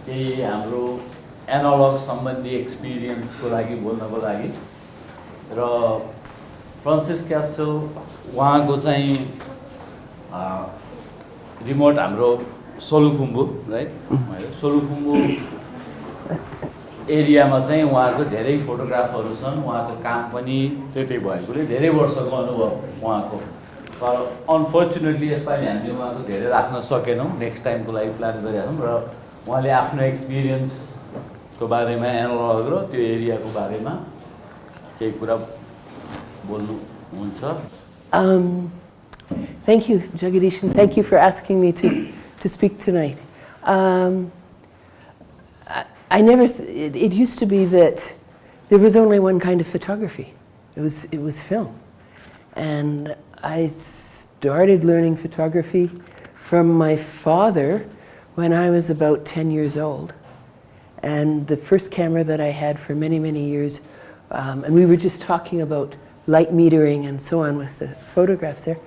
केही हाम्रो एनालग सम्बन्धी एक्सपिरियन्सको लागि बोल्नको लागि र फ्रान्सिस क्यासल उहाँको चाहिँ रिमोट हाम्रो सोलुखुम्बु राइट सोलुखुम्बु एरियामा चाहिँ उहाँको धेरै फोटोग्राफहरू छन् उहाँको काम पनि त्यतै भएकोले धेरै वर्षको अनुभव उहाँको तर अनफर्चुनेटली यसपालि हामीले उहाँको धेरै राख्न सकेनौँ नेक्स्ट टाइमको लागि प्लान गरिरहेको छौँ र उहाँले आफ्नो एक्सपिरियन्सको बारेमा एनालग र त्यो एरियाको बारेमा केही कुरा बोल्नुहुन्छ Thank you, Jagadish, and thank you for asking me to speak tonight. I never. It used to be that there was only one kind of photography. It was film, and I started learning photography from my father when I was about 10 years old. And the first camera that I had for many, many years, and we were just talking about light metering and so on with the photographs there.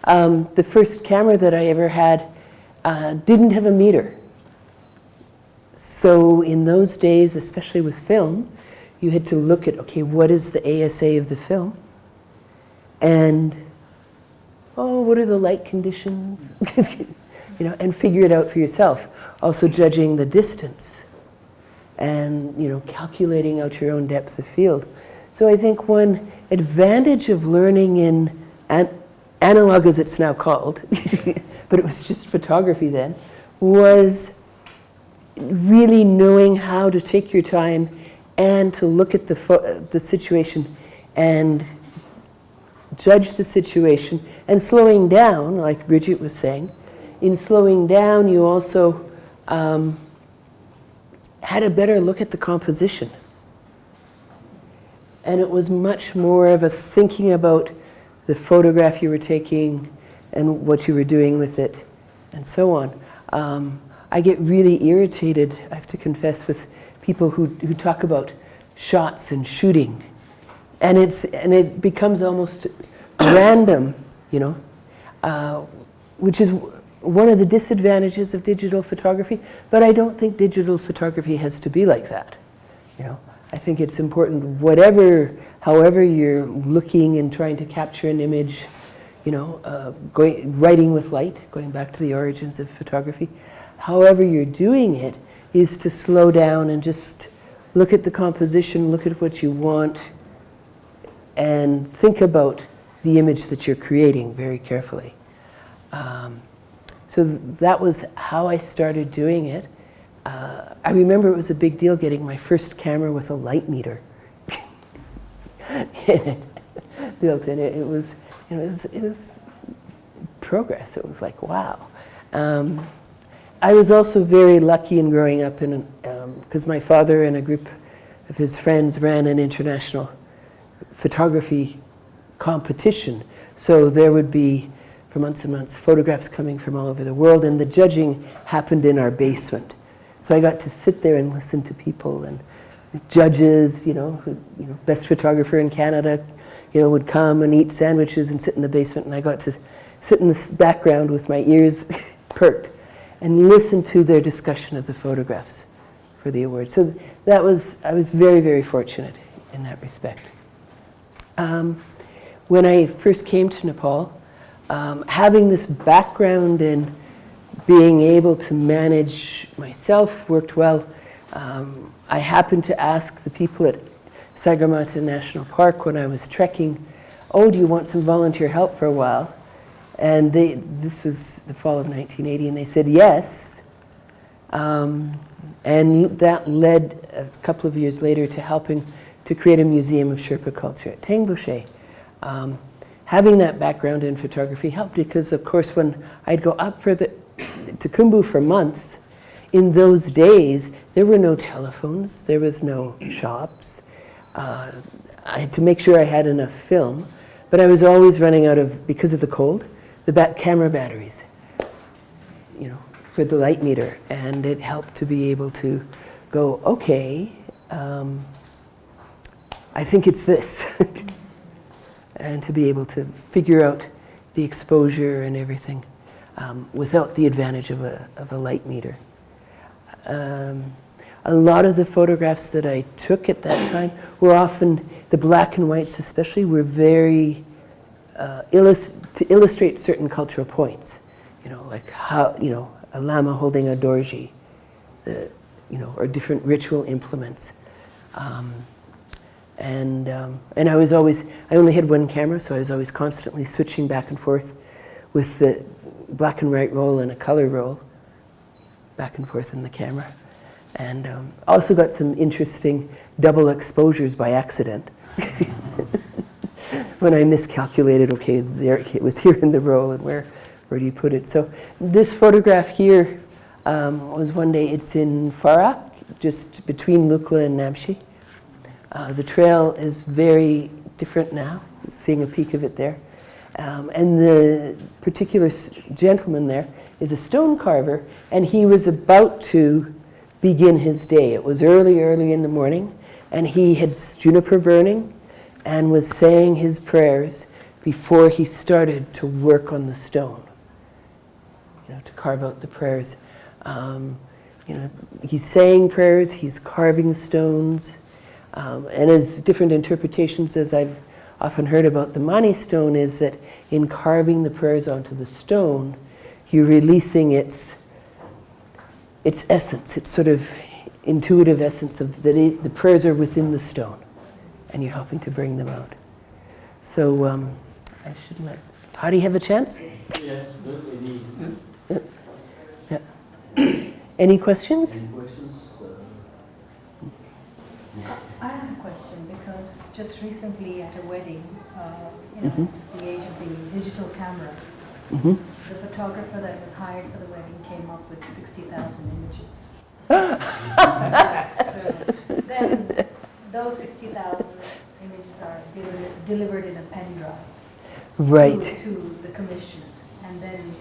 The first camera that I ever had didn't have a meter. So in those days, especially with film, you had to look at, okay, what is the ASA of the film? And, oh, what are the light conditions? You know, and figure it out for yourself. Also judging the distance and, you know, calculating out your own depth of field. So I think one advantage of learning in analog, as it's now called, but it was just photography then, was really knowing how to take your time and to look at the situation and judge the situation, and slowing down, like Bridget was saying. In slowing down, you also had a better look at the composition. And it was much more of a thinking about the photograph you were taking and what you were doing with it, and so on. I get really irritated, I have to confess, with people who talk about shots and shooting. And it becomes almost random, you know, which is one of the disadvantages of digital photography, but I don't think digital photography has to be like that, you know. I think it's important, however you're looking and trying to capture an image, you know, writing with light, going back to the origins of photography, however you're doing it is to slow down and just look at the composition, look at what you want, and think about the image that you're creating very carefully. So that was how I started doing it. I remember it was a big deal getting my first camera with a light meter built in it. It was progress. It was like, wow. I was also very lucky in growing up because my father and a group of his friends ran an international photography competition. So there would be, for months and months, photographs coming from all over the world, and the judging happened in our basement. So I got to sit there and listen to people, and judges, best photographer in Canada, would come and eat sandwiches and sit in the basement, and I got to sit in the background with my ears perked and listen to their discussion of the photographs for the award. So I was very, very fortunate in that respect. When I first came to Nepal, having this background in being able to manage myself worked well. I happened to ask the people at Sagarmatha National Park when I was trekking, oh, do you want some volunteer help for a while? And this was the fall of 1980, and they said yes. And that led a couple of years later to helping to create a museum of Sherpa culture at Tengboche. Having that background in photography helped because, of course, when I'd go up to Khumbu for months, in those days, there were no telephones, there was no shops. I had to make sure I had enough film, but I was always running out of, because of the cold, the camera batteries, for the light meter. And it helped to be able to go, okay, I think it's this. And to be able to figure out the exposure and everything without the advantage of a light meter. A lot of the photographs that I took at that time were often, the black and whites especially, were very, to illustrate certain cultural points. You know, like how, you know, a lama holding a dorji, you know, or different ritual implements. And I was always, I only had one camera, so I was always constantly switching back and forth with the black and white roll and a color roll, back and forth in the camera. And also got some interesting double exposures by accident. When I miscalculated, okay, there it was here in the roll, and where do you put it? So this photograph here was one day, it's in Farak, just between Lukla and Namche. The trail is very different now, seeing a peek of it there. And the particular gentleman there is a stone carver, and he was about to begin his day. It was early in the morning, and he had juniper burning and was saying his prayers before he started to work on the stone, you know, to carve out the prayers. You know, he's saying prayers, he's carving stones, and as different interpretations as I've often heard about the Mani stone is that in carving the prayers onto the stone, you're releasing its essence, its sort of intuitive essence of that the prayers are within the stone, and you're helping to bring them out. So I should let Hadi have a chance. Yeah, good. Any questions? Any questions? I have a question because just recently at a wedding, you know, it's the age of the digital camera. The photographer that was hired for the wedding came up with 60,000 images. So then those 60,000 images are delivered in a pen drive Right. to the commission, and then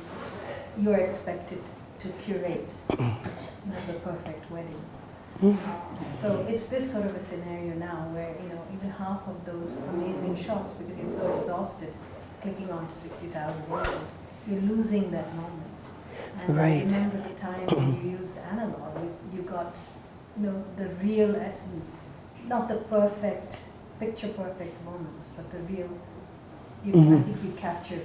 you are expected to curate, you know, the perfect wedding. So it's this sort of a scenario now where, you know, even half of those amazing shots, because you're so exhausted clicking on to 60,000 images, you're losing that moment. And Right. I remember the time when you used analog, you got, you know, the real essence, not the perfect, picture perfect moments, but the real, I think you captured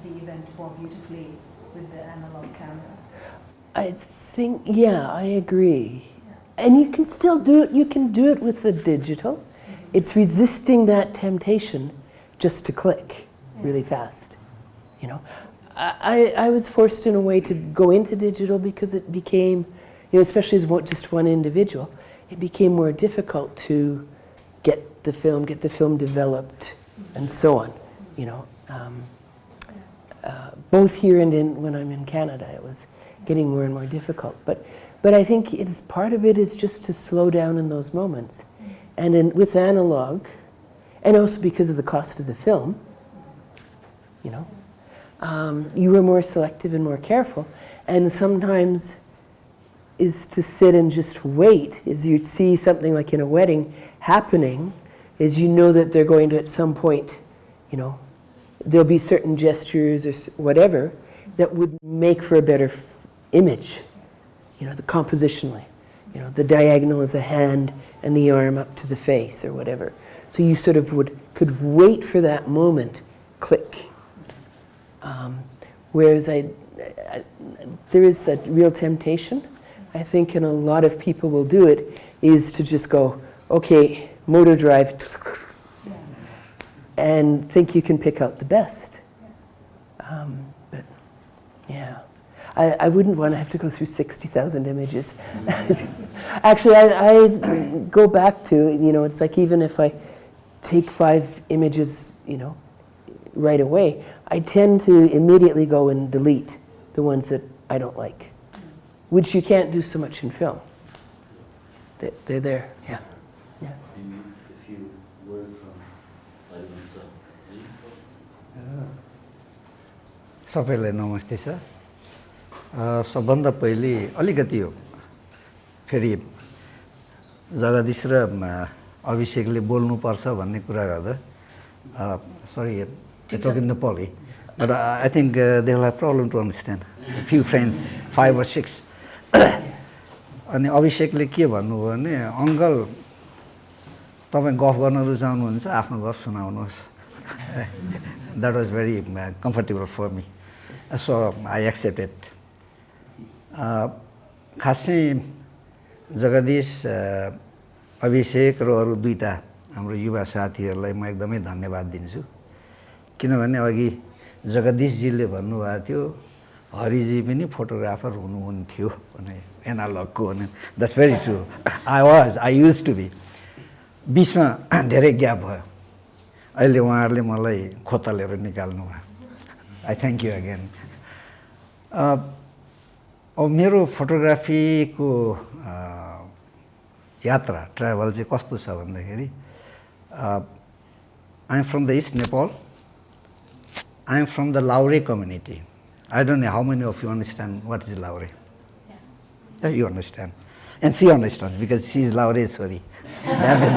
the event more beautifully with the analog camera. I think, yeah, I agree. And you can still do it, you can do it with the digital. It's resisting that temptation just to click really fast, you know. I was forced in a way to go into digital because it became, you know, especially as just one individual, it became more difficult to get the film developed and so on, you know. Both here and when I'm in Canada, it was getting more and more difficult. But I think part of it is just to slow down in those moments. And with analog, and also because of the cost of the film, you know, you were more selective and more careful. And sometimes is to sit and just wait, as you see something like in a wedding happening, is you know that they're going to at some point, you know, there'll be certain gestures or whatever that would make for a better image, you know, the compositionally, you know, the diagonal of the hand and the arm up to the face or whatever. So you sort of could wait for that moment, click. Whereas there is that real temptation, I think, and a lot of people will do it, is to just go, okay, motor drive, and think you can pick out the best. But yeah, I wouldn't want to have to go through 60,000 images. Actually, I go back to, you know, it's like even if I take 5 images, you know, right away, I tend to immediately go and delete the ones that I don't like, which you can't do so much in film. They're there, yeah. Maybe a few words from Bansa. सबैलाई नमस्ते छ सबभन्दा पहिले अलिकति हो फेरि जगदीश र अभिषेकले बोल्नुपर्छ भन्ने कुरा गर्दा sorry I talk in Nepali but I think they'll have problem to understand a few friends 5 or 6 अनि अभिषेकले के भन्नुभयो भने अङ्कल तपाईँ गफ गर्न रुचाउनुहुन्छ आफ्नो गफ सुनाउनुहोस् that was very comfortable for me so I accepted खासै जगदीश अभिषेक र अरू दुईटा हाम्रो युवा साथीहरूलाई म एकदमै धन्यवाद दिन्छु किनभने अघि जगदीशजीले भन्नुभएको थियो हरिजी पनि फोटोग्राफर हुनुहुन्थ्यो भने एनालगको भने that's very true I used to be बिचमा धेरै ग्याप भयो अहिले उहाँहरूले मलाई खोतलेर निकाल्नु भयो आई थ्याङ्क यू अगेन अब मेरो फोटोग्राफीको यात्रा ट्राभल चाहिँ कस्तो छ भन्दाखेरि I am from the east Nepal I am from the लाउरे community I don't know how many of you understand what is Laure. Yeah, you understand. And she understands because she is Laure, sorry. Perhaps.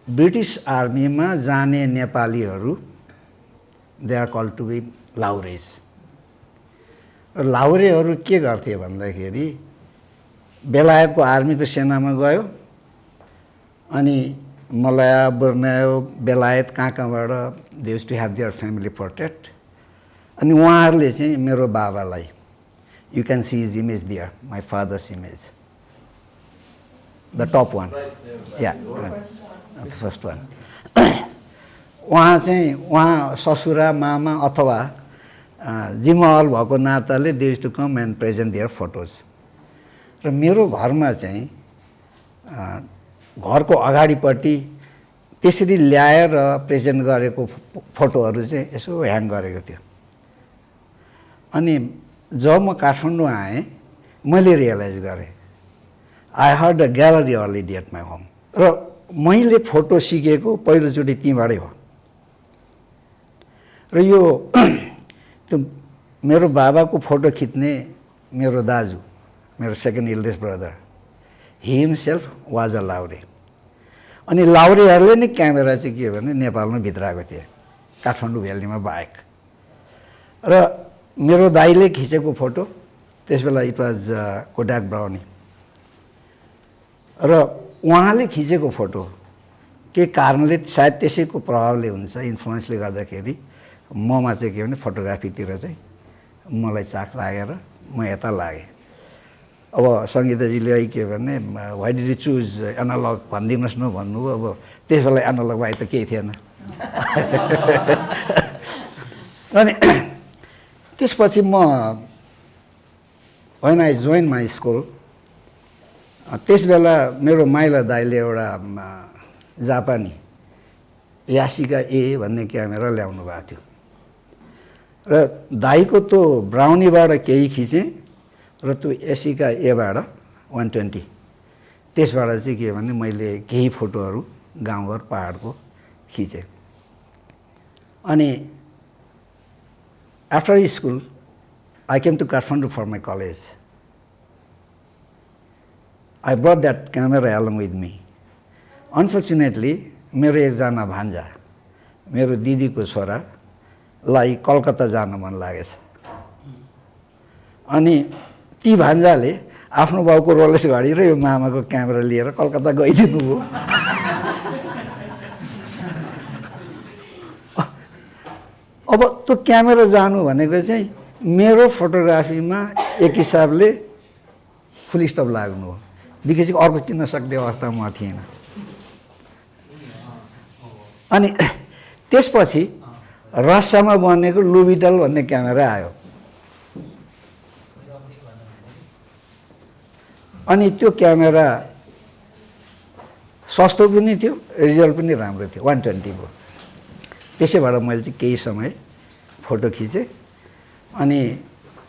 British Army ma जाने नेपालीहरू they are called to be Laures. लाउरेहरू के गर्थे भन्दाखेरि बेलायतको आर्मीको सेनामा गयो अनि मलया Borneo बेलायत कहाँबाट they used to have their family portrait अनि उहाँहरूले चाहिँ मेरो बाबालाई you can see his image there my father's image the top one या द फर्स्ट वान उहाँ ससुरा मामा अथवा जिम्मावाल भएको नाताले they used to come and present their photos र मेरो घरमा चाहिँ घरको अगाडिपट्टि त्यसरी ल्याएर प्रेजेन्ट गरेको फोटोहरू चाहिँ यसो ह्याङ गरेको थियो अनि जब म काठमाडौँ आएँ मैले रियलाइज गरेँ I heard a gallery already at my home र मैले फोटो सिकेको पहिलोचोटि त्यहीँबाटै हो र यो त्यो मेरो बाबाको फोटो खिच्ने मेरो दाजु मेरो second eldest brother he himself was a Laure. अनि लाउरेहरूले नै क्यामेरा चाहिँ के भने नेपालमा भित्राएको थिए काठमाडौँ भ्यालीमा बाहेक र मेरो दाइले खिचेको फोटो त्यसबेला इट वाज कोडाक ब्राउनी र उहाँले खिचेको फोटो के कारणले सायद त्यसैको प्रभावले हुन्छ इन्फ्लुएन्सले गर्दाखेरि ममा चाहिँ के भने फोटोग्राफीतिर चाहिँ मलाई चाख लागेर म यता लागेँ अब सङ्गीताजीले अहिले के भने why did you choose analogue भनिदिनुहोस् न भन्नुभयो अब त्यस बेला एनालग बाहेक त केही थिएन अनि त्यसपछि म when I join my school त्यस बेला मेरो माइला दाइले एउटा जापानी यासिका ए भन्ने क्यामेरा ल्याउनु भएको थियो र दाइको त्यो ब्राउनीबाट केही खिचेँ र त्यो एसिका एबाट 120 त्यसबाट चाहिँ के भने मैले केही फोटोहरू गाउँघर पहाडको खिचेँ अनि after school I came to Kathmandu for my college I brought that camera along with me unfortunately मेरो एकजना भान्जा मेरो दिदीको छोरालाई कलकत्ता जान मन लागेछ अनि ती भान्जाले आफ्नो बाउको रोलेस गाडी र यो मामाको क्यामेरा लिएर कलकत्ता गइदिनु भयो अब त्यो क्यामेरा जानु भनेको चाहिँ मेरो फोटोग्राफीमा एक हिसाबले फुल स्टप लाग्नु हो बिकज अर्को किन्न सक्ने अवस्था म थिएन अनि त्यसपछि रसियामा बनेको लुबिटल भन्ने क्यामेरा आयो अनि त्यो क्यामेरा सस्तो पनि थियो रिजल्ट पनि राम्रो थियो 120 को त्यसैबाट मैले चाहिँ केही समय फोटो खिचेँ अनि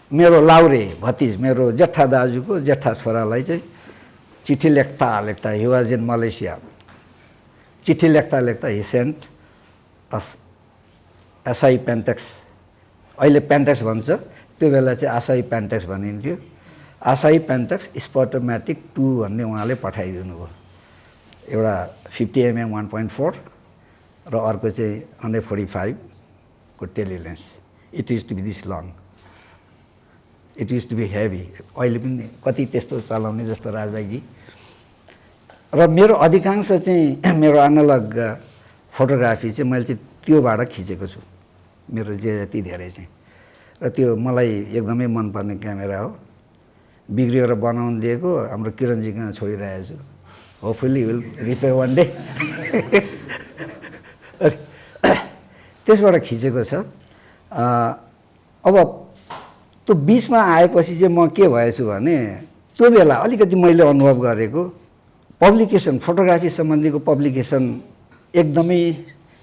मेरो लाउरे भतिज मेरो जेठा दाजुको जेठा छोरालाई चाहिँ चिठी लेख्दा हि वाज इन मलेसिया चिठी लेख्दा हि सेन्ट एसआई पेन्टेक्स अहिले पेन्टेक्स भन्छ त्यो बेला चाहिँ आसाई पेन्टेक्स भनिन्थ्यो आसाई पेन्टेक्स स्पोटोमेटिक 2 भन्ने उहाँले पठाइदिनु भयो एउटा 50mm 1.4 र अर्को चाहिँ 145 को telelens it is to be this long it use to be heavy. अहिले पनि कति त्यस्तो चलाउने जस्तो राजभाइजी। र मेरो अधिकांश चाहिँ मेरो एनालग फोटोग्राफी चाहिँ मैले चाहिँ त्योबाट खिचेको छु, मेरो जे जति धेरै चाहिँ। र त्यो मलाई एकदमै मनपर्ने क्यामेरा हो। बिग्रियो र बनाउनु दिएको हाम्रो किरणजी कहाँ छोडिरहेको छु, hopefully will repair one day. त्यसबाट खिचेको छ। अब त्यो बिचमा आएपछि चाहिँ म के भएछु भने त्यो बेला अलिकति मैले अनुभव गरेको पब्लिकेसन, फोटोग्राफी सम्बन्धीको पब्लिकेसन एकदमै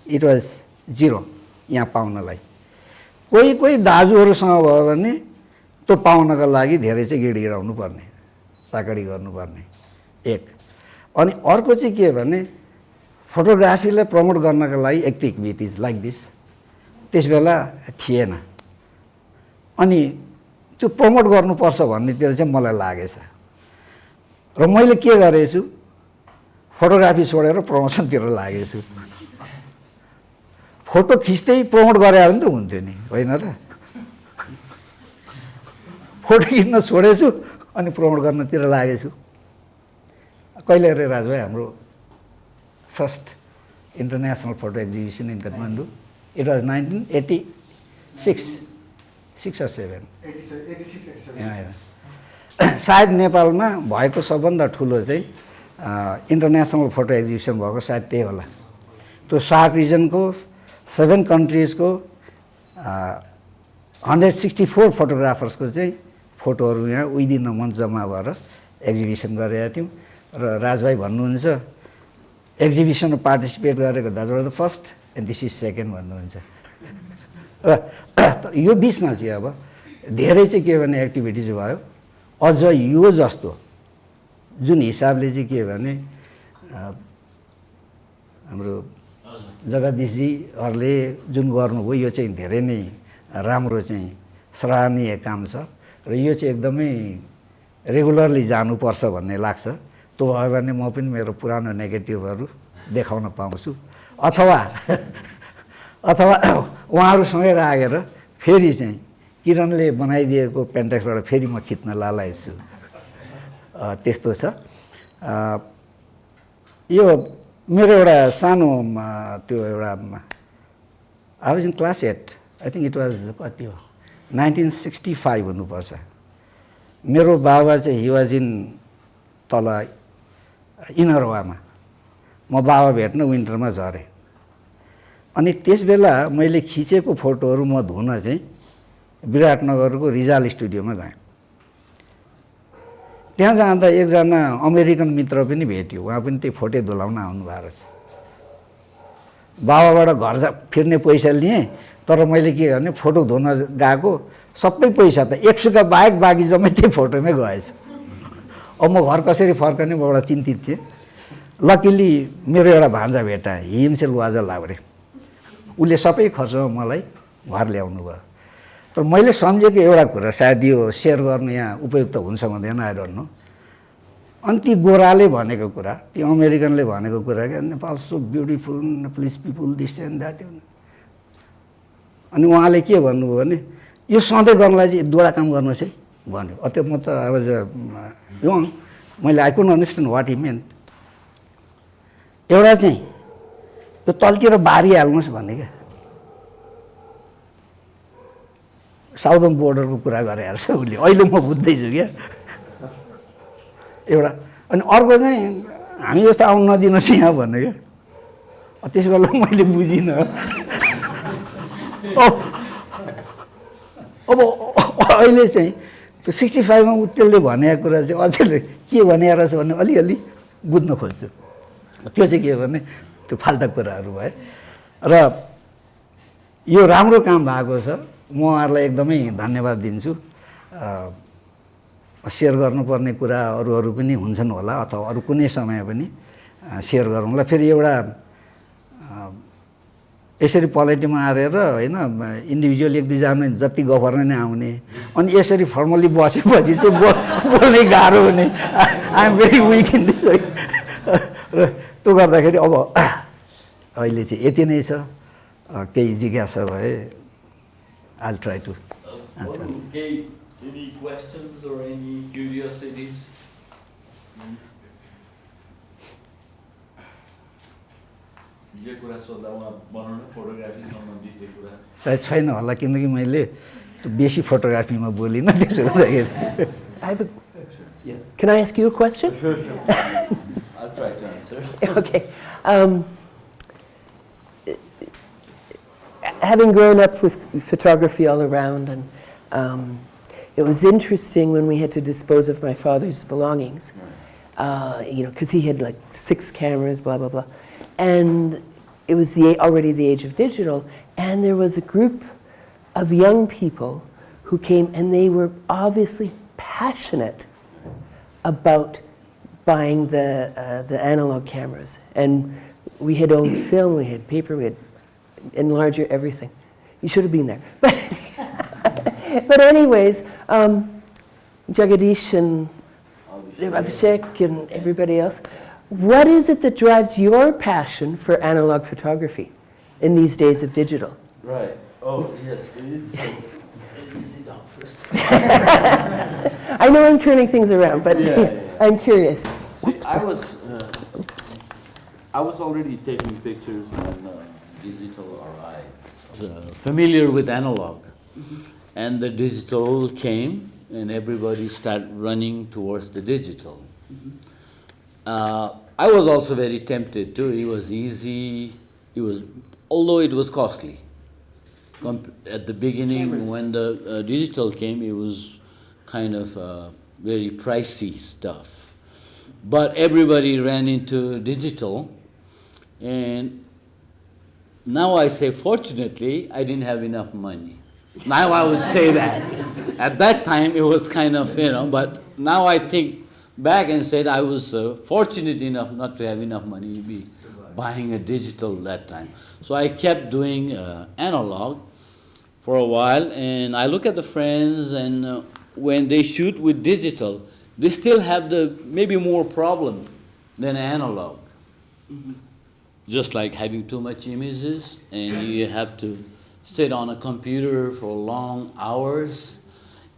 इट वाज जिरो यहाँ पाउनलाई। कोही दाजुहरूसँग भयो भने त्यो पाउनको लागि धेरै चाहिँ गिडगिडाउनु पर्ने, साकडी गर्नुपर्ने एक। अनि अर्को चाहिँ के भने फोटोग्राफीलाई प्रमोट गर्नका लागि एक्टिभिटिज लाइक दिस त्यस बेला थिएन। अनि त्यो प्रमोट गर्नुपर्छ भन्नेतिर चाहिँ मलाई लागेछ। र मैले के गरेछु, फोटोग्राफी छोडेर प्रमोसनतिर लागेछु। फोटो खिच्दै प्रमोट गरे भने त हुन्थ्यो नि, होइन र? फोटो खिच्न छोडेछु अनि प्रमोट गर्नतिर लागेछु। कहिले अरे राजभाइ हाम्रो first international photo exhibition in Kathmandu, it was 1986 or 7। सायद नेपालमा भएको सबभन्दा ठुलो चाहिँ इन्टरनेसनल फोटो एक्जिबिसन भएको सायद त्यही होला। त्यो शाह रिजनको 7 कन्ट्रिजको 164 फोटोग्राफर्सको चाहिँ फोटोहरू यहाँ विदिन अ मन्थ जम्मा भएर एक्जिबिसन गरेका थियौँ। र राजभाइ भन्नुहुन्छ एक्जिबिसनमा पार्टिसिपेट गरेको that was the first and this is second भन्नुहुन्छ। र यो बिचमा चाहिँ अब धेरै चाहिँ के भने एक्टिभिटिज भयो। अझ यो जस्तो जुन हिसाबले चाहिँ के भने हाम्रो जगदीशजीहरूले जुन गर्नुभयो यो चाहिँ धेरै नै राम्रो चाहिँ सराहनीय काम छ। र यो चाहिँ एकदमै रेगुलरली जानुपर्छ भन्ने लाग्छ। त्यो भयो भने म पनि मेरो पुरानो नेगेटिभहरू देखाउन पाउँछु, अथवा उहाँहरूसँगै राखेर फेरि चाहिँ किरणले बनाइदिएको पेन्टेक्सबाट फेरि म खिच्न लालायछु। त्यस्तो छ। यो मेरो एउटा सानो त्यो एउटा I was in class 8, I think it was कति हो 1965 हुनुपर्छ। मेरो बाबा चाहिँ हि वाज इन तल इनरवामा, म बाबा भेट्न विन्टरमा झरेँ। अनि त्यस बेला मैले खिचेको फोटोहरू म धुन चाहिँ विराटनगरको रिजाल स्टुडियोमा गएँ। त्यहाँ जाँदा एकजना अमेरिकन मित्र पनि भेट्यो, उहाँ पनि त्यही फोटो धुलाउन आउनुभएको रहेछ। बाबाबाट घर फिर्ने पैसा लिएँ, तर मैले के गर्ने फोटो धुन गएको सबै पैसा त 100 बाहेक बाँकी जम्मै त्यही फोटोमै गएछ। अब म घर कसरी फर्कने म एउटा चिन्तित थिएँ। लकिली मेरो एउटा भान्जा भेटाएँ, हिमसेल वाजा लाउरे, उसले सबै खर्चमा मलाई घर ल्याउनु भयो। तर मैले सम्झेको एउटा कुरा, सायद यो सेयर गर्नु यहाँ उपयुक्त हुन्छ हुँदैन आई डोन्ट नो। अनि ती गोराले भनेको कुरा, ती अमेरिकनले भनेको कुरा क्या, Nepal so beautiful, please people this and that. अनि उहाँले के भन्नुभयो भने यो सधैँ गर्नलाई चाहिँ दुवटा काम गर्नुहोस् है भन्यो। त्यो म त अब यङ, मैले I couldn't understand what he meant. एउटा चाहिँ यो तल्तिर बारिहाल्नुहोस् भन्ने क्या, साउदर्न बोर्डरको कुरा गरे हेर्छ उसले, अहिले म बुझ्दैछु क्या एउटा। अनि अर्को चाहिँ हामी जस्तो आउनु नदिनुहोस् यहाँ भन्ने क्या। त्यस बेला मैले बुझिनँ। अब अहिले चाहिँ त्यो 65 मा त्यसले भनेको कुरा चाहिँ अझै के भनेको रहेछ भन्ने अलिअलि बुझ्न खोज्छु। त्यो चाहिँ के भने त्यो फाल्टा कुराहरू भए। र यो राम्रो काम भएको छ, म उहाँहरूलाई एकदमै धन्यवाद दिन्छु। सेयर गर्नुपर्ने कुरा अरू पनि हुन्छन् होला, अथवा अरू कुनै समय पनि सेयर गरौँला। फेरि एउटा यसरी पोलिटीमा आएर होइन इन्डिभिजुअल एक दुईजना जति गभर्न नै आउने, अनि यसरी फर्मली बसेपछि चाहिँ बोल्नै गाह्रो हुने। I am very weak in this. र त्यो गर्दाखेरि अब अहिले चाहिँ यति नै छ। केही जिज्ञासा भए I'll try to answer. केही Any questions or any curiosities? जे कुरा सोध्दा उहाँ बनाउन फोटोग्राफी सम्बन्धी जे कुरा सायद छैन होला किनकि मैले त्यो बेसी फोटोग्राफीमा बोलिनँ त्यसो हुँदाखेरि Can I ask you a question? Sure. I'll try to answer. Okay. Having grown up with photography all around, and it was interesting when we had to dispose of my father's belongings, because he had like 6 cameras, blah, blah, blah. And it was already the age of digital, and there was a group of young people who came, and they were obviously passionate about buying the analog cameras. And we had old film, we had paper, we had enlarger, everything. You should have been there. But anyways, Jagadish and Abhisek and everybody else, what is it that drives your passion for analog photography in these days of digital? Right. Oh, yes. Let me sit down first. I know I'm turning things around, but I'm curious. See, I was already taking pictures on digital, or I was familiar with analog. And the digital came, and everybody started running towards the digital. I was also very tempted too. It was easy. Although it was costly. At the beginning, Cameras. when the digital came, it was kind of very pricey stuff. But everybody ran into digital, and now I say, fortunately, I didn't have enough money. Now I would say that. At that time, it was kind of, but now I think back and said I was fortunate enough not to have enough money to be buying a digital that time. So I kept doing analog for a while, and I look at the friends, and when they shoot with digital, they still have maybe more problem than analog. Just like having too much images, and you have to sit on a computer for long hours,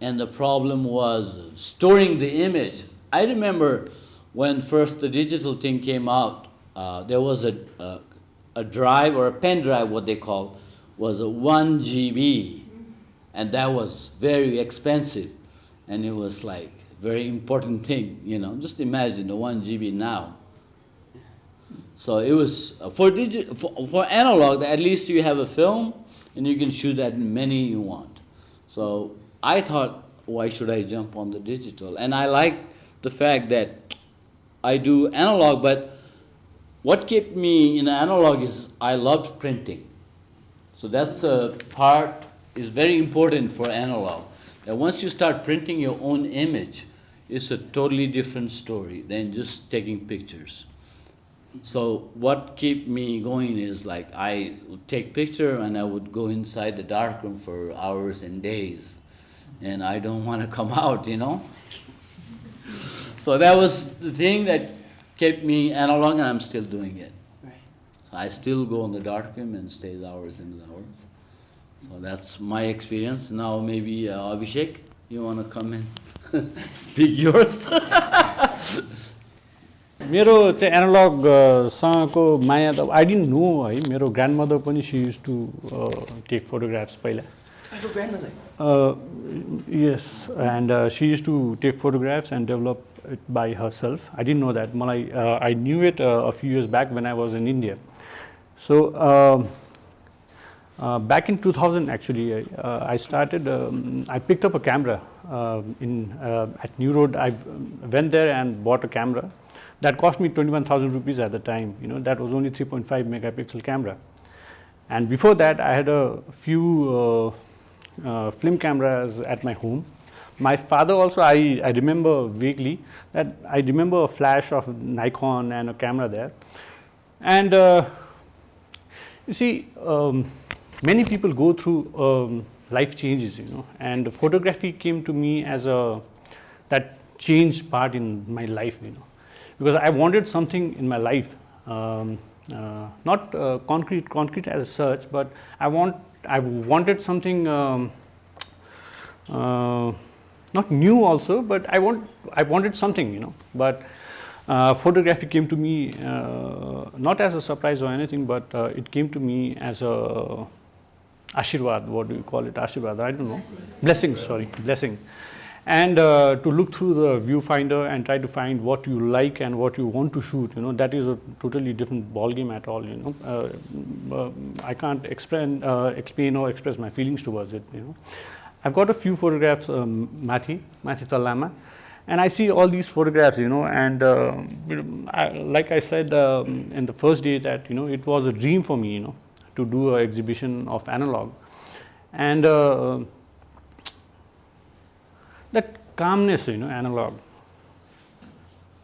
and the problem was storing the image. I remember when first the digital thing came out, there was a drive, or a pen drive, what they call, was a 1 GB, and that was very expensive, and it was like very important thing, Just imagine the 1 GB now. So it was for analog. At least you have a film, and you can shoot as many you want. So I thought, why should I jump on the digital? And I like the fact that I do analog, but what kept me in analog is I loved printing. So that's a part is very important for analog. That once you start printing your own image, it's a totally different story than just taking pictures. So what kept me going is like I would take picture and I would go inside the darkroom for hours and days, and I don't want to come out, So that was the thing that kept me analog, and I'm still doing it. Right. So I still go in the darkroom and stay hours and hours. So that's my experience. Now maybe Abhisek, you want to come and speak yours? मेरो चाहिँ एनालगसँगको माया त I didn't no है मेरो ग्रान्डमदर पनि सी use to take photographs पहिला Your grandmother. Yes, and she used to take photographs and develop it by herself. I didn't know that. I knew it a few years back when I was in India. So back in 2000 actually, I started, I picked up a camera at New Road. I went there and bought a camera. That cost me 21,000 rupees at the time. That was only 3.5 megapixel camera. And before that, I had a few film cameras at my home. My father also, I remember vaguely that I remember a flash of Nikon and a camera there. And you see, many people go through life changes, and photography came to me as that changed part in my life, because I wanted something in my life, not concrete as such, but I wanted something not new also, but I wanted something, you know. But photography came to me not as a surprise or anything, but it came to me as a ashirwad. What do you call it? Ashirwad? I don't know. Blessing. Sorry, blessing. And to look through the viewfinder and try to find what you like and what you want to shoot, you know, that is a totally different ball game at all, you know. I can't explain or express my feelings towards it, you know. I've got a few photographs, Mathi Talama, and I see all these photographs, you know, and like I said in the first day that, you know, it was a dream for me, you know, to do an exhibition of analog. And that calmness, you know, analog.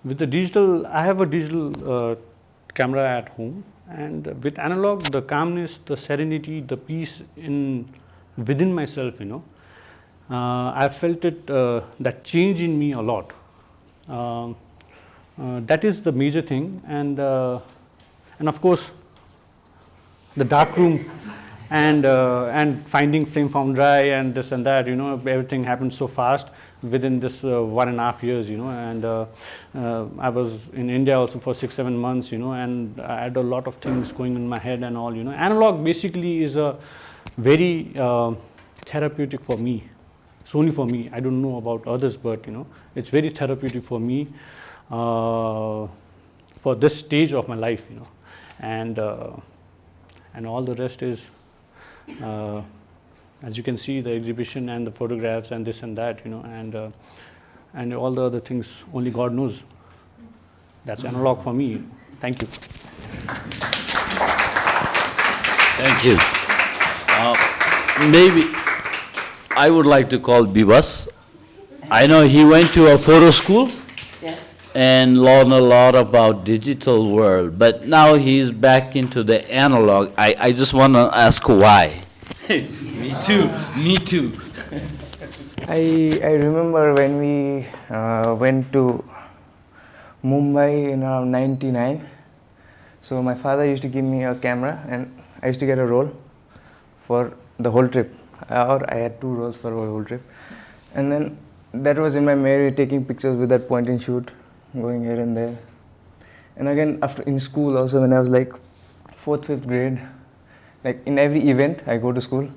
With the digital, I have a digital camera at home, and with analog, the calmness, the serenity, the peace within myself, you know, I felt it, that change in me a lot. That is the major thing, and of course, the dark room. And finding film Foundry and this and that, you know, everything happened so fast within this 1.5 years, you know, and I was in India also for 6-7 months, you know, and I had a lot of things going in my head and all, you know. Analog basically is a very therapeutic for me. It's only for me. I don't know about others, but, you know, it's very therapeutic for me for this stage of my life, you know, and all the rest is. As you can see, the exhibition and the photographs and this and that, you know, and all the other things, only God knows. That's analog for me. Thank you. Thank you. Maybe I would like to call Bibhas. I know he went to a photo school. Yes. And learn a lot about digital world, but now he's back into the analog. I just want to ask why. Me too. I remember when we went to Mumbai in around 99. So my father used to give me a camera and I used to get a roll for the whole trip. Or I had 2 rolls for the whole trip. And then that was in my memory, taking pictures with that point and shoot, going here and there. And again, after in school also, when I was like 4th, 5th grade, like in every event I go to school,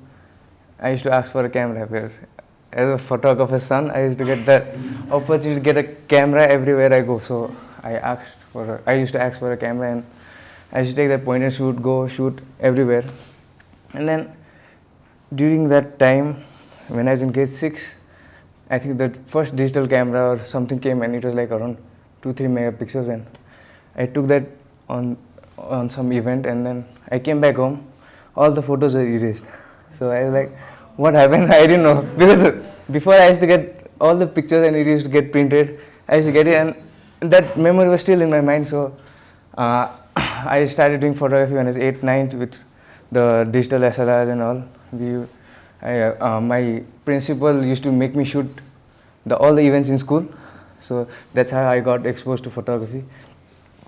I used to ask for a camera because as a photographer's son, I used to get that opportunity to get a camera everywhere I go. So I used to ask for a camera and I used to take that point and shoot, go shoot everywhere. And then during that time, when I was in grade 6, I think the first digital camera or something came and it was like around 2-3 megapixels, and I took that on some event, and then I came back home, all the photos were erased. So I was like, what happened? I didn't know, because before I used to get all the pictures and it used to get printed, I used to get it, and that memory was still in my mind. So I started doing photography when I was 8th, 9th with the digital SLRs and all. My principal used to make me shoot all the events in school. So that's how I got exposed to photography.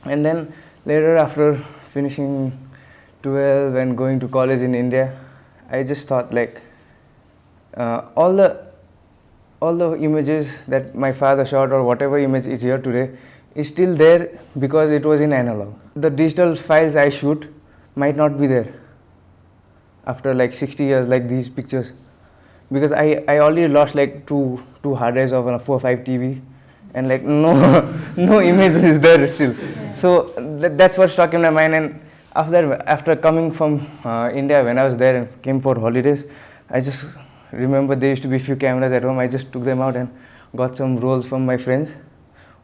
And then later, after finishing 12 and going to college in India, I just thought like all the images that my father shot or whatever image is here today is still there because it was in analog. The digital files I shoot might not be there after like 60 years, like these pictures, because I already lost like two hard drives of a 4.5 TV, and like no image is there still. So that's what stuck in my mind. And after coming from India, when I was there and came for holidays, I just remember there used to be a few cameras at home. I just took them out and got some rolls from my friends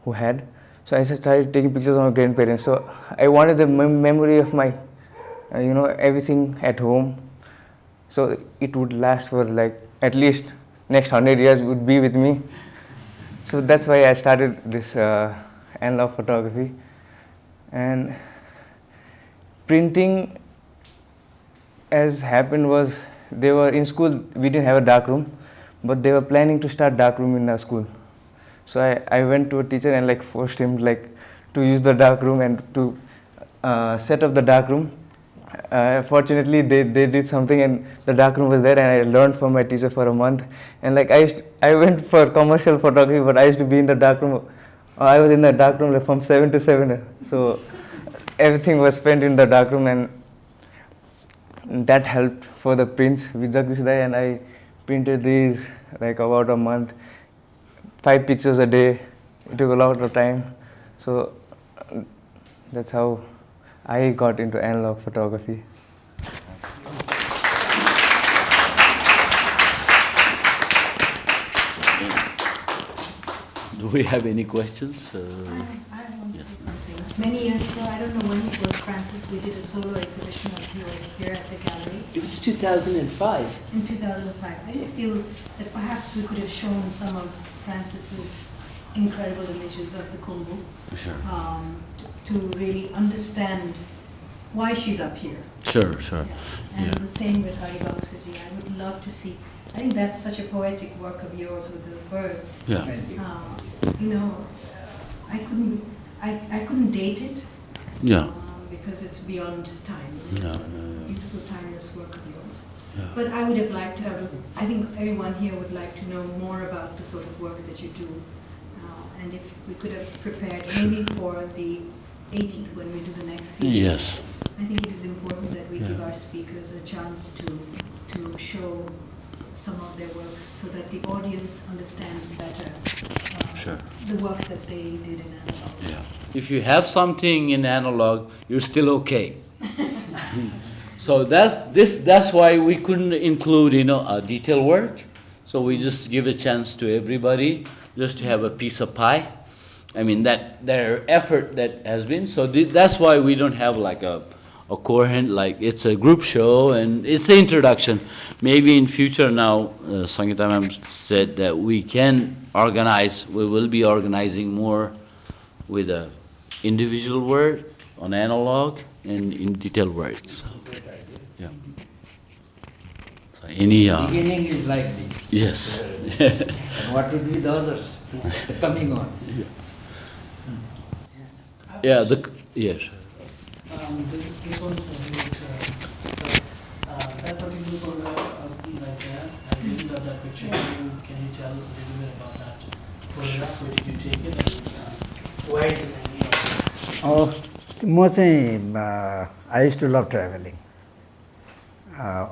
who had. So I just started taking pictures of my grandparents. So I wanted the memory of my, everything at home. So it would last for like at least next 100 years would be with me. So that's why I started this analog photography. And printing, as happened was, they were in school, we didn't have a dark room, but they were planning to start dark room in our school. So I went to a teacher and like forced him like to use the dark room and to set up the dark room. fortunately they did something and the darkroom was there, and I learned from my teacher for a month. And like I went for commercial photography, but I used to be in the darkroom. I was in the darkroom like from 7 to 7. So everything was spent in the darkroom, and that helped for the prints with Jagadish, and I printed these like about a month, 5 pictures a day. It took a lot of time. So that's how I got into analog photography. Do we have any questions? I want to say something. Many years ago, I don't know when it was, Francis, we did a solo exhibition of yours here at the gallery. It was 2005. In 2005. I just feel that perhaps we could have shown some of Francis's incredible images of the Kumbu. Sure. To really understand why she's up here. Sure, sure. And the same with Haribangsaji. I would love to see. I think that's such a poetic work of yours with the birds. Yeah. You know, I couldn't date it. Yeah. Because it's beyond time. Yeah, It's a beautiful, timeless work of yours. Yeah. But I would have liked to have. I think everyone here would like to know more about the sort of work that you do. And if we could have prepared maybe for the 18th when we do the next series. Yes. I think it is important that we give our speakers a chance to show some of their works so that the audience understands better the work that they did in analog. Yeah. If you have something in analog, you're still okay. So that's why we couldn't include a detailed work. So we just give a chance to everybody just to have a piece of pie. I mean, that their effort that has been, so that's why we don't have like a coherent, like it's a group show and it's the introduction. Maybe in future now, Sangeeta ma'am said that we can organize, we will be organizing more with a individual work on analog and in detailed work. So, yeah. So any beginning is like this. Yes. And what would be the others coming on? Yeah. Yes. This one's for you, that particular photograph, like that, I really love that picture. Can you tell a little bit about that photograph? Where did you take it and why is it hanging on? म चाहिँ आई used to love travelling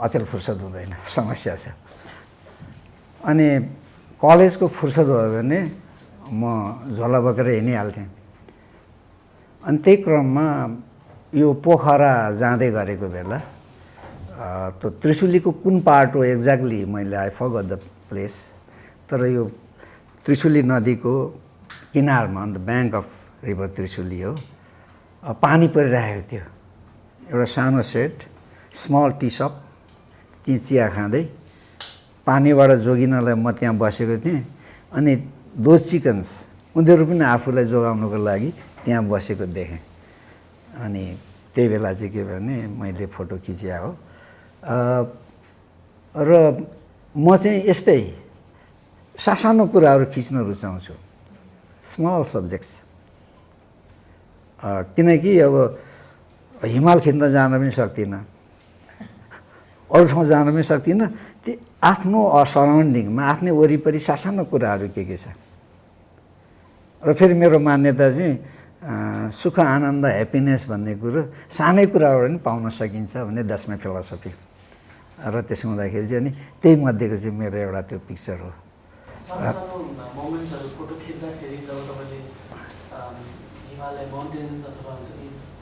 अचेल फुर्सद हुँदैन समस्या छ अनि कलेजको फुर्सद भयो भने म झोला बोकेर हिँडिहाल्थेँ अनि त्यही क्रममा यो पोखरा जाँदै गरेको बेला त्यो त्रिशुलीको कुन पार्ट हो एक्ज्याक्टली मैले आई फरगट द प्लेस तर यो त्रिशुली नदीको किनारमा on the bank of river Trishuli हो पानी परिरहेको थियो एउटा सानो सेट स्मल टी सप त्यहीँ चिया खाँदै पानीबाट जोगिनलाई म त्यहाँ बसेको थिएँ अनि दो चिकन्स उनीहरू पनि आफूलाई जोगाउनको लागि त्यहाँ बसेको देखेँ अनि त्यही बेला चाहिँ के भने मैले फोटो खिचिया हो र म चाहिँ यस्तै सासानो कुराहरू खिच्न रुचाउँछु स्मल सब्जेक्ट्स किनकि अब हिमाल खिच्न जान पनि सक्दिनँ अरू ठाउँ जान पनि सक्दिनँ त्यो आफ्नो सराउन्डिङमा आफ्नै वरिपरि सासानो कुराहरू के छ र फेरि मेरो मान्यता चाहिँ सुख आनन्द ह्याप्पिनेस भन्ने कुरो सानै कुराबाट पनि पाउन सकिन्छ भन्ने द्याट्स माई फिलोसफी र त्यसो हुँदाखेरि चाहिँ अनि त्यही मध्येको चाहिँ मेरो एउटा त्यो पिक्चर हो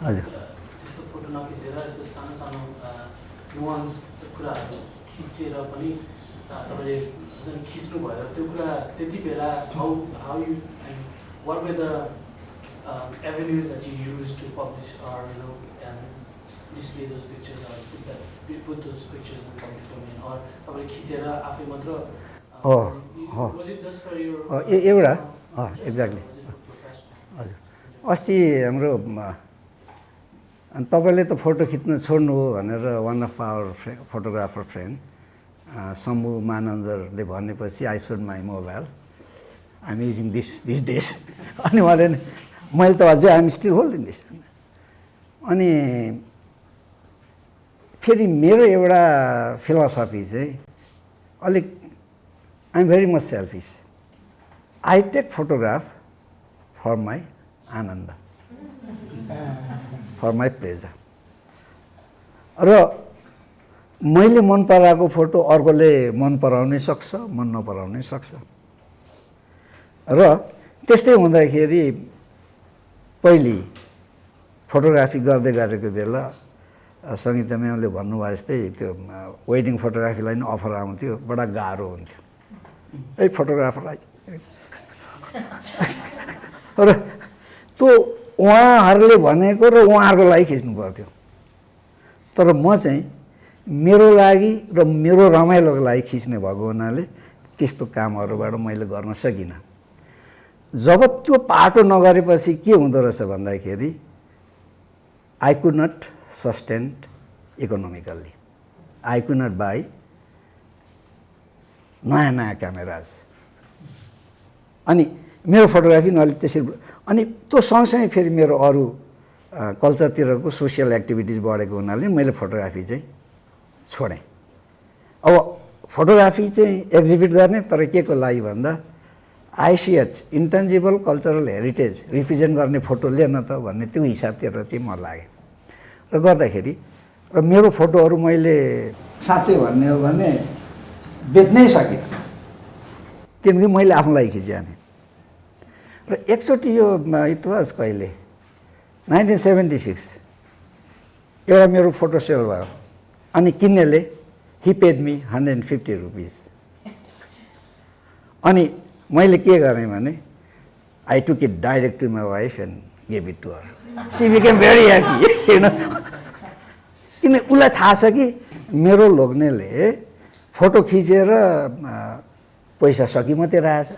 हजुर त्यस्तो फोटो नखिचेर यस्तो सानो सानो नुवान्स कुराहरू खिचेर पनि तपाईँले जुन खिच्नुभयो त्यो कुरा त्यति बेला how you what were the avenues that you used to publish or and display those pictures or put those pictures in public domain or तपाईँले खिचेर आफै मात्र was it just for your एउटा एक्ज्याक्टली हजुर अस्ति हाम्रो अनि तपाईँले त फोटो खिच्न छोड्नु हो भनेर one of our photographer friend Shambhu मानन्दरले भनेपछि I sold my mobile I am using this days अनि उहाँले मैले त अझै I am still holding this अनि मैले चाहिँ के भने मैले त फोटो खिच्न छोड्नु हो भनेर one of our photographer friend Shambhu मानन्दरले भनेपछि I sold my mobile I am using this days अनि उहाँले मैले त अझै I am still holding this अनि मैले त फोटो खिच्न छोड्नु हो भनेर one of our photographer friend Shambhu मानन्दरले भनेपछि I sold my mobile I am using this days अनि फेरि मेरो एउटा फिलोसफी चाहिँ अलिक I am very much selfish I take photograph for my आनन्द फर माई प्लेजर र मैले मन पराएको फोटो अर्कोले मन पराउनै सक्छ मन नपराउनै सक्छ र त्यस्तै हुँदाखेरि पहिले फोटोग्राफी गर्दै गरेको बेला सङ्गीता म्यामले भन्नुभयो जस्तै त्यो वेडिङ फोटोग्राफीलाई नि अफर आउँथ्यो बडा गाह्रो हुन्थ्यो ए फोटोग्राफर आइज र त्यो उहाँहरूले भनेको र उहाँहरूको लागि खिच्नु पर्थ्यो तर म चाहिँ मेरो लागि र मेरो रमाइलोको लागि खिच्ने भएको हुनाले त्यस्तो कामहरूबाट मैले गर्न सकिनँ जब त्यो पाटो नगरेपछि के हुँदो रहेछ भन्दाखेरि I could not sustained economically I could not by नयाँ नयाँ क्यामेराज अनि मेरो फोटोग्राफी नअलिक त्यसरी अनि त्यो सँगसँगै फेरि मेरो अरू कल्चरतिरको सोसियल एक्टिभिटिज बढेको हुनाले मैले फोटोग्राफी चाहिँ छोडेँ अब फोटोग्राफी चाहिँ एक्जिबिट गर्ने तर के को लागि भन्दा आइसिएच इन्टेन्जिबल कल्चरल हेरिटेज रिप्रेजेन्ट गर्ने फोटो लिएन त भन्ने त्यो हिसाबतिर चाहिँ म लागेँ र गर्दाखेरि र मेरो फोटोहरू मैले साँच्चै भन्ने हो भने बेच्नै सकिनँ किनकि मैले आफूलाई खिचेँ र एकचोटि यो इट वाज कहिले 1976 एउटा मेरो फोटो सेल भयो अनि किन्नेले हि पेड मी 150 रुपिस अनि मैले के गरेँ भने I took it direct to my wife and give it to her she became very happy होइन किन उसलाई थाहा छ कि मेरो लोग्नेले फोटो खिचेर पैसा सकि मात्रै रहेछ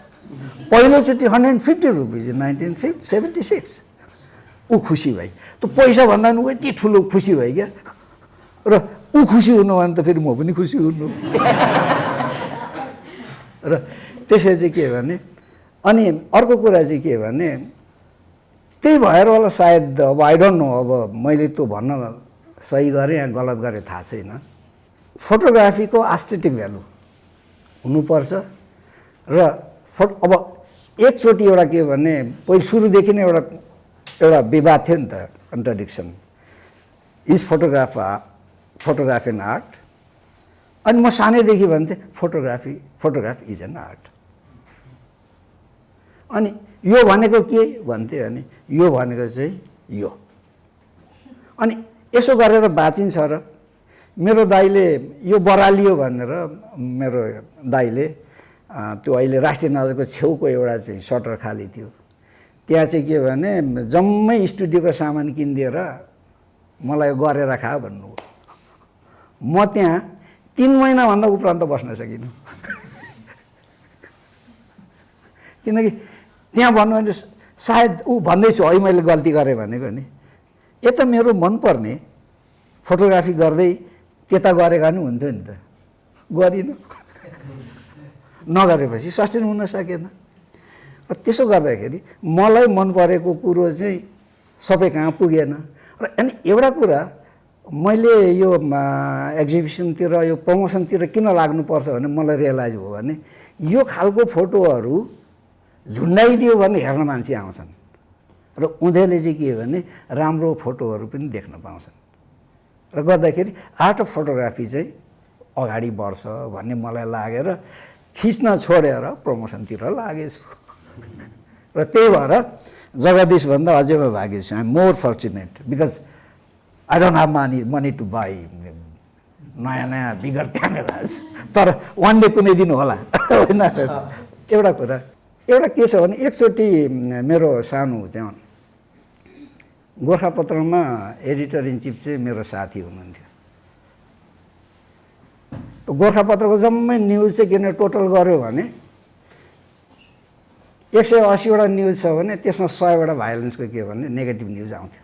पहिलोचोटि 150 रुपिस 1976 ऊ खुसी भई त्यो पैसा भन्दा पनि ऊ यति ठुलो खुसी भयो क्या र ऊ खुसी हुनु भने त फेरि म पनि खुसी हुनु र त्यसै चाहिँ के भने अनि अर्को कुरा चाहिँ के भने त्यही भएर होला सायद अब आई डोन्ट नो अब मैले त्यो भन्न सही गरेँ या गलत गरेँ थाहा छैन फोटोग्राफीको एस्थेटिक भ्यालु हुनुपर्छ र अब एकचोटि एउटा के भने पहिले सुरुदेखि नै एउटा विवाद थियो नि त contradiction is photograph an art अनि म सानैदेखि भन्थेँ फोटोग्राफ इज एन आर्ट अनि यो भनेको के भन्थेँ अनि यो भनेको चाहिँ यो अनि यसो गरेर बाँचिन्छ र मेरो दाइले यो बरालियो भनेर मेरो दाइले त्यो अहिले राष्ट्रिय नगरको छेउको एउटा चाहिँ सटर खाली थियो त्यहाँ चाहिँ के भने जम्मै स्टुडियोको सामान किनिदिएर मलाई गरेर खा भन्नुभयो म त्यहाँ 3 महिनाभन्दा उपरान्त बस्न सकिनँ किनकि त्यहाँ भन्नु भने सायद ऊ भन्दैछु है मैले गल्ती गरेँ भनेको नि यता मेरो मनपर्ने फोटोग्राफी गर्दै त्यता गरेका नि हुन्थ्यो नि त गरिनँ नगरेपछि सस्टेन हुन सकेन त्यसो गर्दाखेरि मलाई मन परेको कुरो चाहिँ सबै कहाँ पुगेन र अनि एउटा कुरा मैले यो एक्जिबिसनतिर यो प्रमोसनतिर किन लाग्नुपर्छ भने मलाई रियलाइज भयो भने यो खालको फोटोहरू झुन्डाइदियो भने हेर्न मान्छे आउँछन् र उनीहरूले चाहिँ के भने राम्रो फोटोहरू पनि देख्न पाउँछन् र गर्दाखेरि आर्ट अफ फोटोग्राफी चाहिँ अगाडि बढ्छ भन्ने मलाई लागेर खिच्न छोडेर प्रमोसनतिर लागेछु र त्यही भएर जगदीश भन्दा अझै म भाग्य छु I am more fortunate because I don't have money to buy नयाँ बिगर क्यामेराज तर वान डे कुनै दिन होला होइन एउटा कुरा एउटा के छ भने एकचोटि मेरो सानो चाहिँ गोर्खापत्रमा एडिटर इन चिफ चाहिँ मेरो साथी हुनुहुन्थ्यो गोर्खापत्रको जम्मै न्युज चाहिँ किन टोटल गऱ्यो भने 180वटा न्युज छ भने त्यसमा 100वटा भाइलेन्सको के भने नेगेटिभ न्युज आउँथ्यो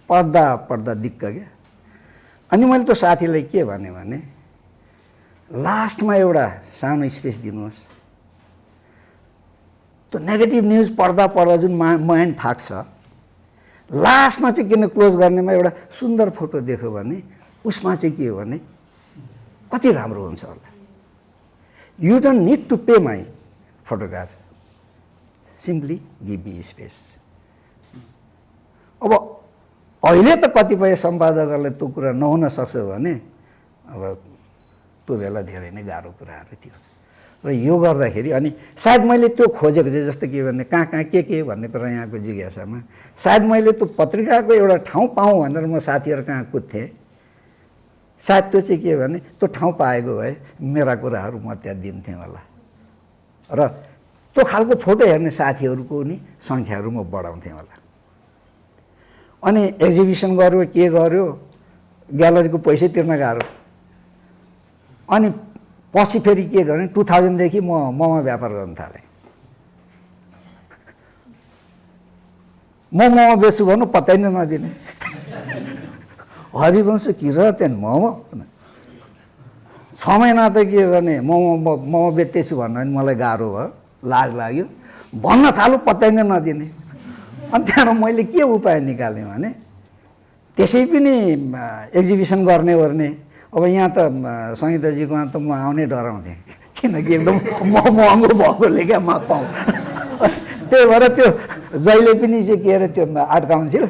पढ्दा दिक्क क्या अनि मैले त्यो साथीलाई के भने लास्टमा एउटा सानो स्पेस दिनुहोस् त्यो नेगेटिभ न्युज पढ्दा जुन माइन्ड थाक्छ लास्टमा चाहिँ किन क्लोज गर्नेमा एउटा सुन्दर फोटो देख्यो भने उसमा चाहिँ के हो भने कति राम्रो हुन्छ होला. You don't need to pay my photographs. Simply give me space. अब अहिले त कतिपय सम्पादकहरूले त्यो कुरा नहुन सक्छ भने अब त्यो बेला धेरै नै गाह्रो कुराहरू थियो. र यो गर्दाखेरि अनि सायद मैले त्यो खोजेको चाहिँ जस्तो के भने कहाँ कहाँ के भन्ने कुरा यहाँको जिज्ञासामा सायद मैले त्यो पत्रिकाको एउटा ठाउँ पाऊँ भनेर म साथीहरू कहाँ कुद्थेँ. सायद त्यो चाहिँ के भने त्यो ठाउँ पाएको भए मेरा कुराहरू म त्यहाँ दिन्थेँ होला र त्यो खालको फोटो हेर्ने साथीहरूको नि सङ्ख्याहरू म बढाउँथेँ होला. अनि एक्जिबिसन गर्यो के गर्यो ग्यालरीको पैसै तिर्न गाह्रो. अनि पछि फेरि के गर्ने 2000 देखि म मोमो व्यापार गर्न थालेँ. म मोमो बेच्छु भन्नु पत्तै नै नदिने. हरिवंश किरात मोमो 6 महिना त के गर्ने मोमो बेच्दैछु भन्नु भने मलाई गाह्रो भयो, लाज लाग्यो. भन्न थालु पत्तै नै नदिने. अनि त्यहाँबाट मैले के उपाय निकालेँ भने त्यसै पनि एक्जिबिसन गर्ने ओर्ने. अब यहाँ त संहिताजीकोमा त म आउनै डराउँथेँ किनकि एकदम महँगो भएकोले क्या म पाऊँ. त्यही भएर त्यो जहिले पनि चाहिँ के अरे त्यो आर्ट काउन्सिल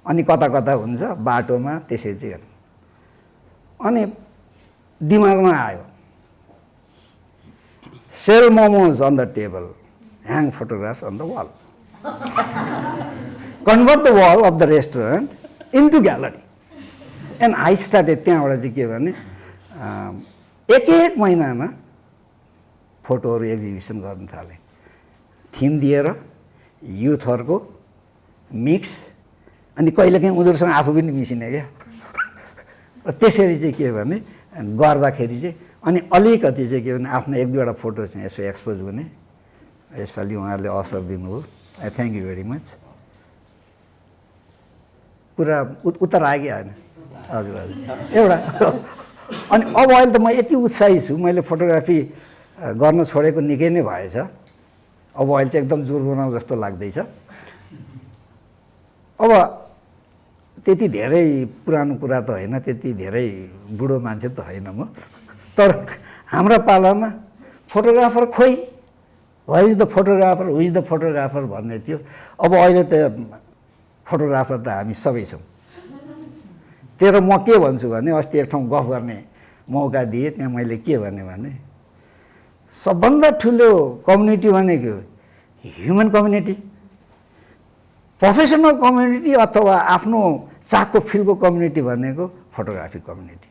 अनि कता कता हुन्छ बाटोमा त्यसै चाहिँ. अनि दिमागमा आयो sell momos on the table, hang photographs on the wall, convert the wall of the restaurant into gallery. And I started. त्यहाँबाट चाहिँ के भने एक महिनामा फोटोहरू एक्जिबिसन गर्न थालेँ. थिम दिएर युथहरूको मिक्स अनि कहिलेकाहीँ उनीहरूसँग आफू पनि मिसिने क्या. र त्यसरी चाहिँ के भने गर्दाखेरि चाहिँ अनि अलिकति चाहिँ के भने आफ्नो 1-2वटा फोटो चाहिँ यसो एक्सपोज हुने. यसपालि उहाँहरूले अवसर दिनुभयो. I thank you very much. कुरा उत्तर आयो कि आएन? हजुर हजुर एउटा. अनि अब अहिले त म यति उत्साही छु मैले फोटोग्राफी गर्न छोडेको निकै नै भएछ. अब अहिले चाहिँ एकदम जोर बनाउँ जस्तो लाग्दैछ. अब त्यति धेरै पुरानो कुरा त होइन, त्यति धेरै बुढो मान्छे त होइन म. तर हाम्रो पालामा फोटोग्राफर खोइ what is the photographer, who is the photographer भन्ने थियो. अब अहिले त फोटोग्राफर त हामी सबै छौँ. तर म के भन्छु भने अस्ति एक ठाउँ गफ गर्ने मौका दिएँ. त्यहाँ मैले के भने सबभन्दा ठुलो कम्युनिटी भनेको ह्युमन कम्युनिटी, प्रोफेसनल कम्युनिटी अथवा आफ्नो चाखको फिल्डको कम्युनिटी भनेको फोटोग्राफी कम्युनिटी.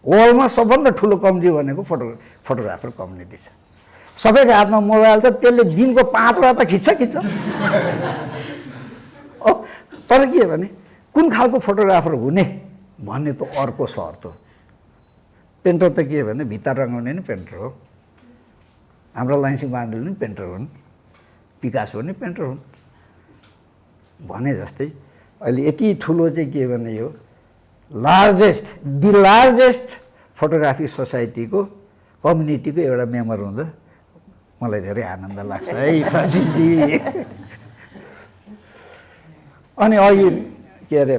वर्ल्डमा सबभन्दा ठुलो कम्युनिटी भनेको फोटोग्राफर कम्युनिटी छ. सबैको हातमा मोबाइल छ, त्यसले दिनको 5वटा त खिच्छ. तर के भने कुन खालको फोटोग्राफर हुने भन्ने त अर्को सर्त हो. पेन्टर त के भने भित्ता रङ्गाउने नि पेन्टर हो. हाम्रो लाइन्सिङ बहादुर नि पेन्टर हुन्, पिकासो नि पेन्टर हुन् भने जस्तै अहिले यति ठुलो चाहिँ के भने यो लार्जेस्ट फोटोग्राफी सोसाइटीको कम्युनिटीको एउटा मेम्बर हुँदा मलाई धेरै आनन्द लाग्छ है फ्रान्सिसजी. अनि अघि के अरे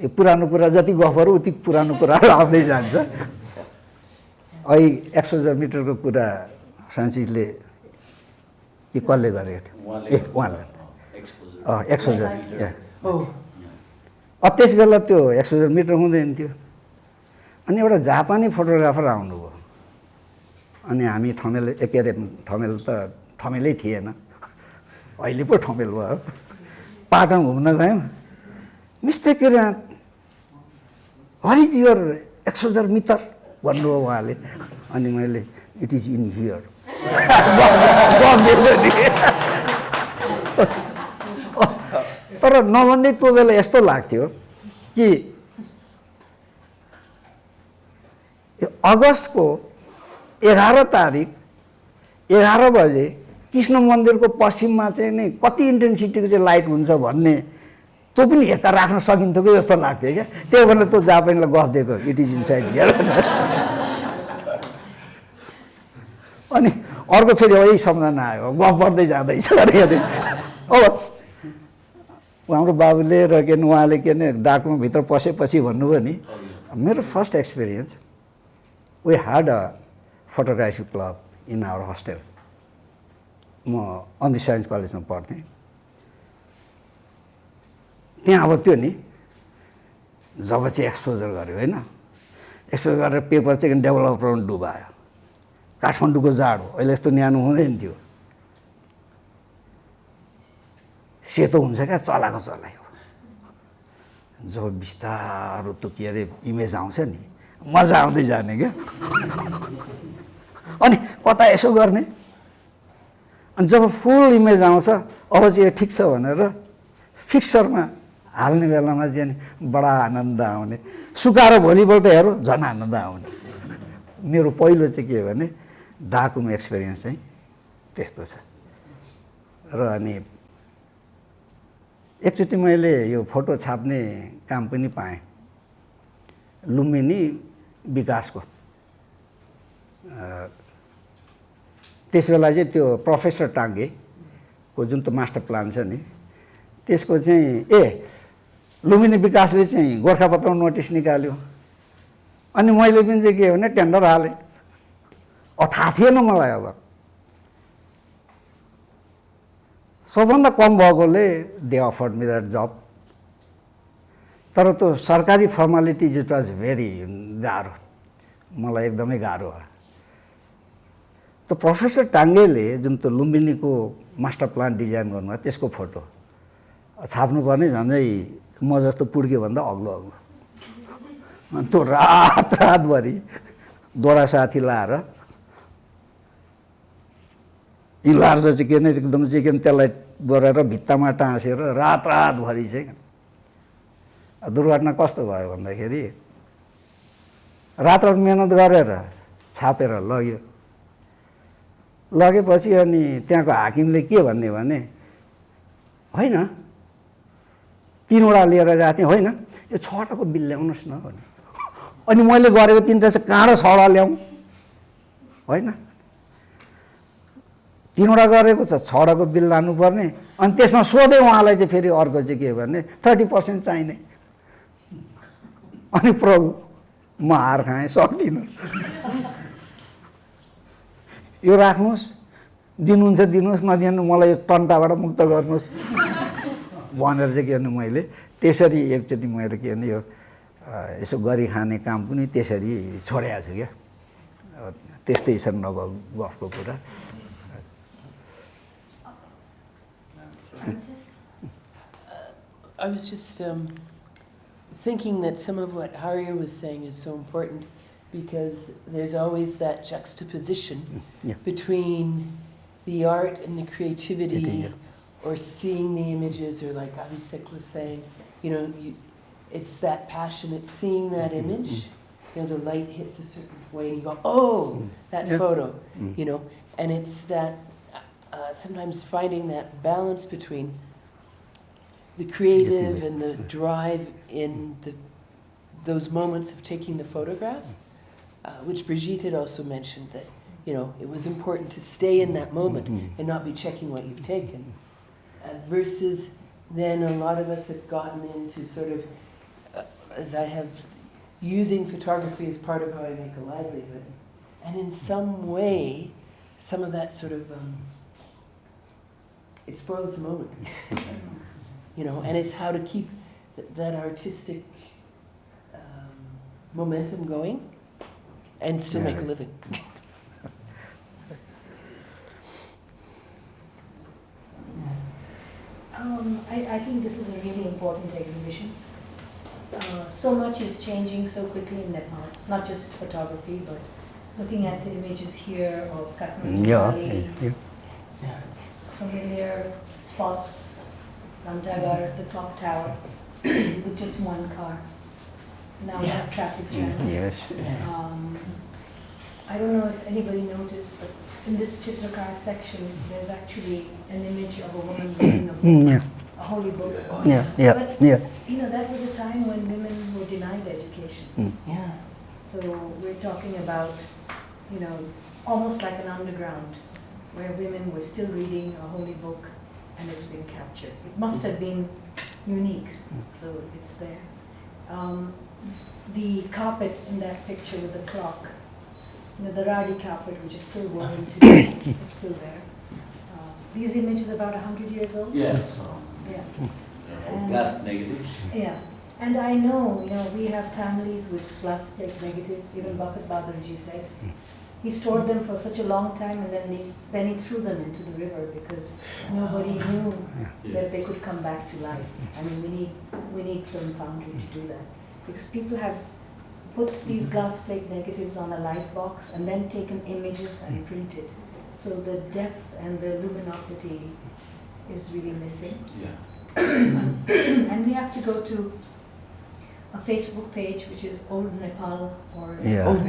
यो पुरानो कुरा जति गफ गरौँ उति पुरानो कुराहरू आउँदै जान्छ. अघि एक्सपोजर मिटरको कुरा फ्रान्सिसले के कसले गरेको थियो? उहाँले एक्सपोजर. त्यस बेला त्यो एक्सपोजर मिटर हुँदैन थियो. अनि एउटा जापानी फोटोग्राफर आउनुभयो. अनि हामी के अरे ठमेल त ठमेलै थिएन, अहिले पो ठमेल भयो. पाटन घुम्न गयौँ. Mister Kirat, what is your exposure meter भन्नुभयो उहाँले. अनि मैले इट इज इन हियर. तर नभन्दै त्यो बेला यस्तो लाग्थ्यो कि अगस्तको 11 तारिक 11 बजे कृष्ण मन्दिरको पश्चिममा चाहिँ नि कति इन्टेन्सिटीको चाहिँ लाइट हुन्छ भन्ने त्यो पनि हेर्दा राख्न सकिन्थ्यो कि जस्तो लाग्थ्यो क्या. त्यही भएर त्यो जापानीलाई गफ दिएको इट इज इनसाइड हियर. अनि अर्को फेरि यही सम्झना आयो, गफ बढ्दै जाँदैछ अरे. अब हाम्रो बाबुले र के उहाँले के अरे डाक्टरमा भित्र पसेपछि भन्नुभयो नि मेरो first experience, we had a photography club in our hostel. म अन्धी साइन्स कलेजमा पढ्थेँ. त्यहाँ अब त्यो नि जब चाहिँ एक्सपोजर गऱ्यो होइन, एक्सपोजर गरेर पेपर चाहिँ डेभलपरमा डुबायो. काठमाडौँको जाडो, अहिले यस्तो न्यानो हुँदैन थियो. सेतो हुन्छ क्या, चलाएको चलायो. जब बिस्तारो त्यो के अरे इमेज आउँछ नि, मजा आउँदै जाने क्या. अनि कता यसो गर्ने, अनि जब फुल इमेज आउँछ अब चाहिँ यो ठिक छ भनेर फिक्सरमा हाल्ने बेलामा चाहिँ नि बडा आनन्द आउने. सुकाएर भोलिपल्ट हेरौँ झन् आनन्द आउने. मेरो पहिलो चाहिँ के भने डाकुमा एक्सपिरियन्स चाहिँ त्यस्तो छ. र अनि एकचोटि मैले यो फोटो छाप्ने काम पनि पाएँ लुम्बिनी विकासको. त्यस बेला चाहिँ त्यो प्रोफेसर टाङ्गेको जुन त्यो मास्टर प्लान छ नि, त्यसको चाहिँ लुम्बिनी विकासले चाहिँ गोर्खापत्रमा नोटिस निकाल्यो. अनि मैले पनि चाहिँ के भने टेन्डर हालेँ. थाहा थिएन मलाई. अब सबभन्दा कम भएकोले दे अफर्ड मी द्याट जब. तर त्यो सरकारी फर्मालिटिज इट वाज भेरी गाह्रो, मलाई एकदमै गाह्रो भयो. त्यो प्रोफेसर टाङ्गेले जुन त्यो लुम्बिनीको मास्टर प्लान डिजाइन गर्नुभयो त्यसको फोटो छाप्नुपर्ने झन्डै म जस्तो पुड्क्यो भन्दा अग्लो अग्लो. अनि त्यो रातभरि दोडा साथी लाएर इन्लार्ज चाहिँ के नै एकदम चाहिँ के त्यसलाई गरेर भित्तामा टाँसेर रातभरि चाहिँ. दुर्घटना कस्तो भयो भन्दाखेरि रात मेहनत गरेर छापेर लग्यो. लगेपछि अनि त्यहाँको हाकिमले के भन्ने भने होइन 3वटा लिएर गएको थिएँ, होइन यो 6वटाको बिल ल्याउनुहोस् न भने. अनि मैले गरेको 3टा चाहिँ काँडो 6वटा ल्याउँ, होइन 3वटा गरेको छ 6वटाको बिल लानुपर्ने. अनि त्यसमा सोधेँ उहाँलाई चाहिँ फेरि अर्को चाहिँ के भने 30% चाहिने. अनि प्रभु म हार खाएँ, सक्दिनँ. यो राख्नुहोस्, दिनुहुन्छ दिनुहोस्, नदिनु मलाई यो टन्टाबाट मुक्त गर्नुहोस् भनेर चाहिँ के भने मैले त्यसरी एकचोटि मेरो के भने यो यसो गरी खाने काम पनि त्यसरी छोडेको छु क्या. त्यस्तै छ नभए गफको कुरा. I was just thinking that some of what Harya was saying is so important because there's always that juxtaposition between the art and the creativity or seeing the images, or like Abhisek was saying, it's that passion, it's seeing that image, the light hits a certain way and you go, oh, that photo, and it's that sometimes finding that balance between the creative and the drive in those moments of taking the photograph, which Brigitte had also mentioned that, it was important to stay in that moment and not be checking what you've taken. Versus then a lot of us have gotten into sort of, as I have, using photography as part of how I make a livelihood. And in some way, some of that sort of, it spoils the moment. And it's how to keep that artistic momentum going and still make a living. I think this is a really important exhibition. So much is changing so quickly in Nepal, not just photography, but looking at the images here of Kathmandu, familiar spots, Ramtagar, the clock tower, with just one car. Now we have traffic jams. Yes. I don't know if anybody noticed, but in this Chitrakar section, there's actually an image of a woman reading a book, a holy book. But, that was a time when women were denied education. So we're talking about, almost like an underground, where women were still reading a holy book, and it's been captured. It must have been unique, so it's there. the carpet in that picture with the clock, the Radi carpet, which is still woven today, it's still there. These images are about 100 years old? Yeah. Yeah. Glass negatives. Yeah. And I know, we have families with glass plate negatives, even Bhagat Badarji said. He stored them for such a long time and then he threw them into the river because nobody knew that they could come back to life. I mean, we need film foundry to do that. Because people have put these glass plate negatives on a light box and then taken images and printed. So the depth and the luminosity is really missing. Yeah. And we have to go to a Facebook page which is Old Nepal or Old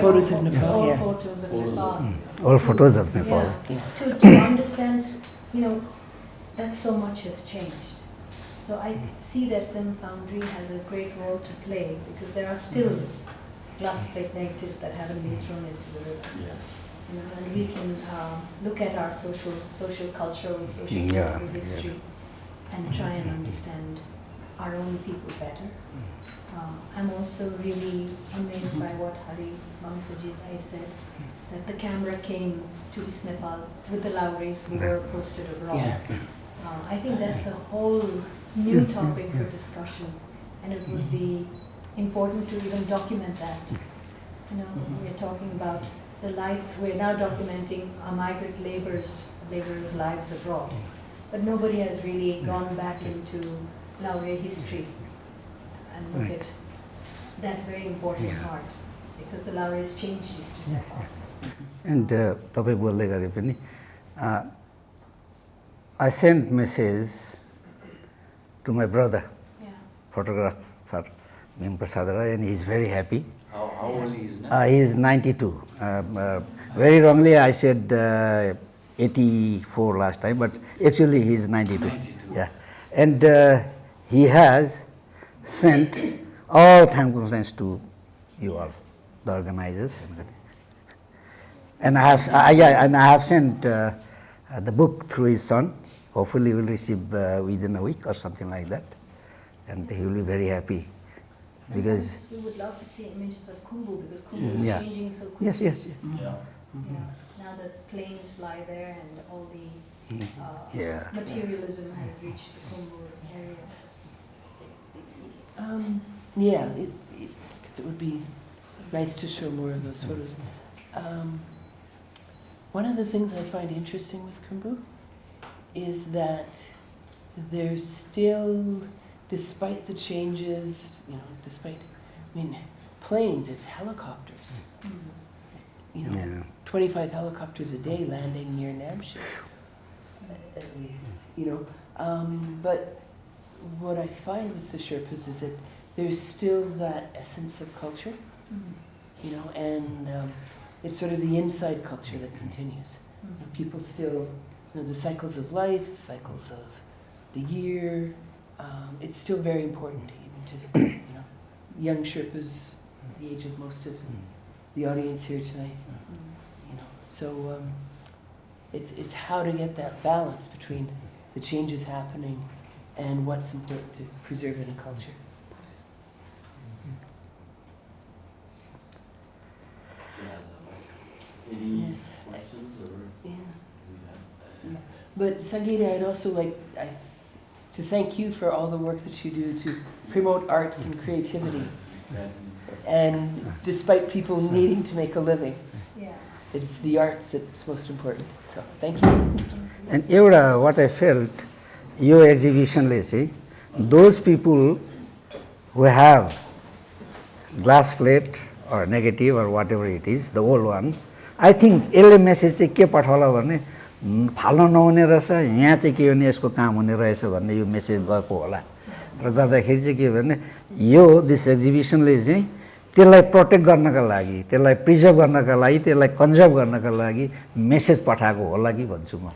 photos of Nepal. All photos of Nepal. All photos of Nepal. Yeah. To understand, that so much has changed. So I see that Film Foundry has a great role to play because there are still glass plate negatives that haven't been thrown into the river. Yeah. And we can look at our social, cultural, social political history and try and understand our own people better. I'm also really amazed by what Hari Bangsaji said, that the camera came to East Nepal with the Lauris who were posted abroad. Yeah. I think that's a whole new topic for discussion, and it would be important to even document that. We're talking about the life, we're now documenting our migrant laborers' lives abroad, but nobody has really gone back into Laure history and look at that very important part, because the Lauris changed history. And तपाईँ बोल्दै गरे पनि I sent message to my brother, photographer Bhim Prasad Rai, and he is very happy. How old he is now? He is 92. Very wrongly I said 84 last time, but actually he is 92. 92. Yeah, and he has sent all thankfulness to you all, the organizers, and I have sent the book through his son. Hopefully he will receive within a week or something like that, and he will be very happy. Because we would love to see images of Khumbu, because Khumbu is changing so quickly. Yes. Yeah. Now the planes fly there and all the materialism has reached the Khumbu area. Because it would be nice to show more of those photos. One of the things I find interesting with Khumbu is that there's still, despite the changes, planes, it's helicopters. 25 helicopters a day landing near Namche, at least, But what I find with the Sherpas is that there's still that essence of culture, and it's sort of the inside culture that continues. People still, the cycles of life, the cycles of the year, it's still very important even to, young Sherpas, the age of most of the audience here tonight. So it's how to get that balance between the changes happening and what's important to preserve in a culture. Any questions or? But Sangeeta, I'd also like to thank you for all the work that you do to promote arts and creativity. And despite people needing to make a living, it's the arts that's most important. So thank you. And what I felt, your exhibition, those people who have glass plate or negative or whatever it is, the old one, I think यसले message चाहिँ के पठाउला भने फाल्न नहुने रहेछ, यहाँ चाहिँ के भने यसको काम हुने रहेछ भन्ने यो मेसेज गएको होला। र गर्दाखेरि चाहिँ के भने यो दिस एक्जिबिसनले चाहिँ त्यसलाई प्रोटेक्ट गर्नका लागि, त्यसलाई प्रिजर्भ गर्नका लागि, त्यसलाई कन्जर्भ गर्नका लागि मेसेज पठाएको होला कि भन्छु म।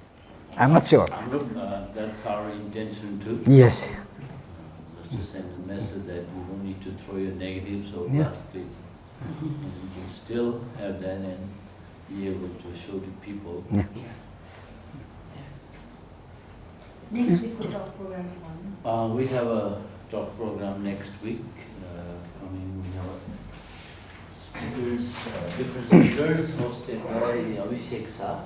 I'm not sure. That's our intention too. Yes. Just to send a message that you don't need to throw your negatives or glass plate. You can still have that and be able to show to people. Next week we talk program one. We have a talk program next week. different speakers hosted by Abhisek Shah.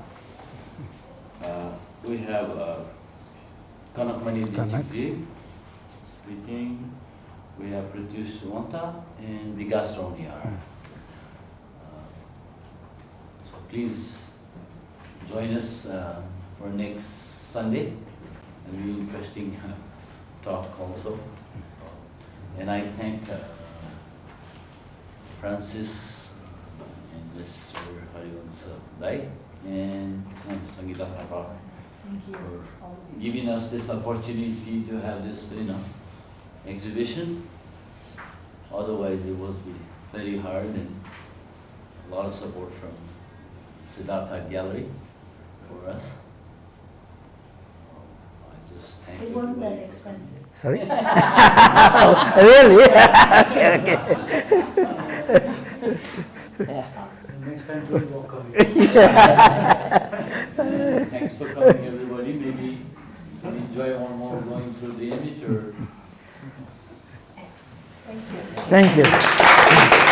We have Kathmandu Districtji speaking. We have produced Sidhartha and Bibhas here. So please join us for next Sunday. A really interesting talk also. And I thank Francis and Mr. Harivansa Dai and Sangeeta Thapa Thank you. for all of you. giving us this opportunity to have this, exhibition. Otherwise, it would be very hard, and a lot of support from Sidhartha Gallery for us. I just thank It wasn't that everybody for expensive. Sorry? Really? Next time we'll walk away. Thanks for coming, everybody. Maybe you can enjoy one more going through the image, or Thank you. Thank you.